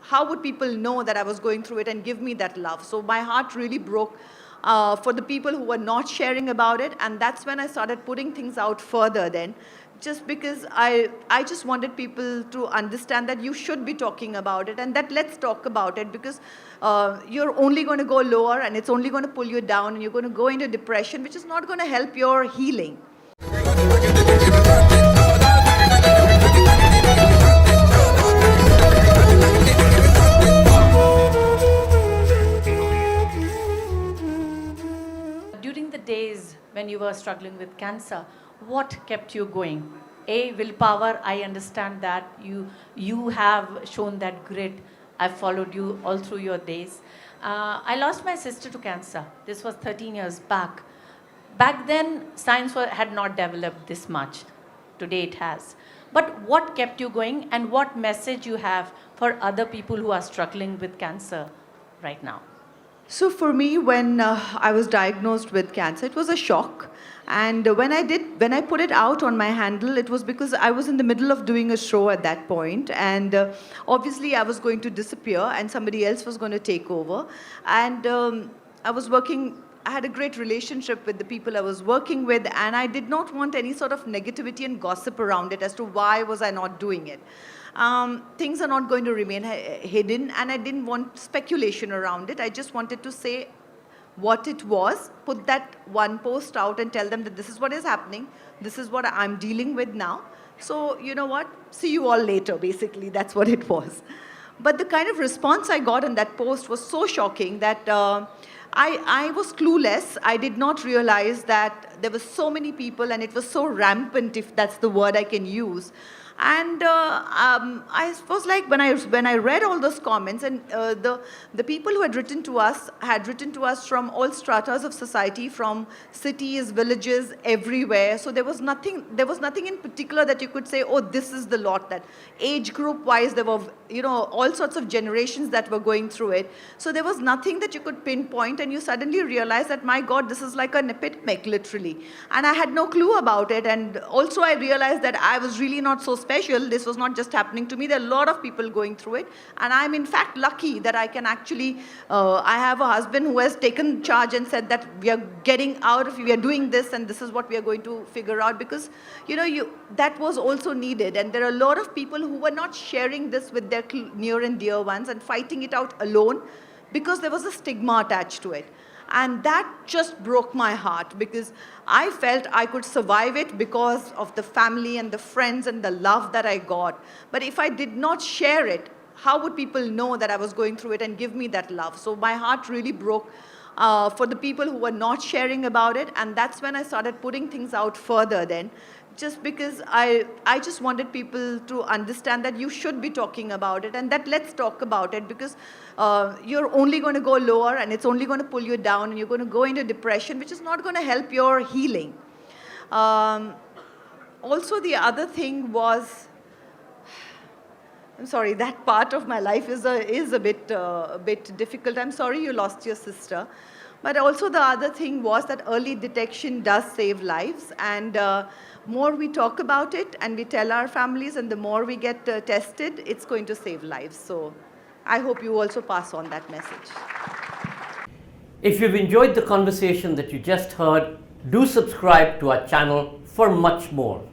how would people know that I was going through it and give me that love? So my heart really broke for the people who were not sharing about it, and that's when I started putting things out further then, just because I just wanted people to understand that you should be talking about it, and that let's talk about it, because you're only going to go lower and it's only going to pull you down and you're going to go into depression, which is not going to help your healing. During the days when you were struggling with cancer, what kept you going? A, willpower. I understand that you have shown that grit. I've followed you all through your days. I lost my sister to cancer. This was 13 years back. Back then, science had not developed this much. Today it has. But what kept you going, and what message you have for other people who are struggling with cancer right now? So for me, when I was diagnosed with cancer, it was a shock. And when I put it out on my handle, it was because I was in the middle of doing a show at that point, and obviously I was going to disappear, and somebody else was going to take over. And I had a great relationship with the people I was working with, and I did not want any sort of negativity and gossip around it as to why was I not doing it. Things are not going to remain hidden, and I didn't want speculation around it. I just wanted to say what it was, put that one post out and tell them that this is what is happening, this is what I'm dealing with now. So, you know what, see you all later, basically, that's what it was. But the kind of response I got in that post was so shocking that I was clueless. I did not realize that there were so many people, and it was so rampant, if that's the word I can use. And I was like, when I read all those comments, and the people who had written to us from all stratas of society, from cities, villages, everywhere. So there was nothing in particular that you could say, oh, this is the lot. That age group wise, there were all sorts of generations that were going through it. So there was nothing that you could pinpoint, and you suddenly realize that, my God, this is like an epidemic, literally. And I had no clue about it. And also I realized that I was really not so special. This was not just happening to me. There are a lot of people going through it. And I'm in fact lucky that I can actually, I have a husband who has taken charge and said that we are getting out of, we are doing this, and this is what we are going to figure out, because, that was also needed. And there are a lot of people who were not sharing this with their near and dear ones and fighting it out alone, because there was a stigma attached to it. And that just broke my heart, because I felt I could survive it because of the family and the friends and the love that I got. But if I did not share it, how would people know that I was going through it and give me that love? So my heart really broke for the people who were not sharing about it. And that's when I started putting things out further then, just because I just wanted people to understand that you should be talking about it, and that let's talk about it, because you're only going to go lower and it's only going to pull you down and you're going to go into depression, which is not going to help your healing. Also, the other thing was, I'm sorry, that part of my life is a bit difficult. I'm sorry you lost your sister. But also the other thing was that early detection does save lives, and more we talk about it and we tell our families, and the more we get tested, it's going to save lives. So I hope you also pass on that message. If you've enjoyed the conversation that you just heard, do subscribe to our channel for much more.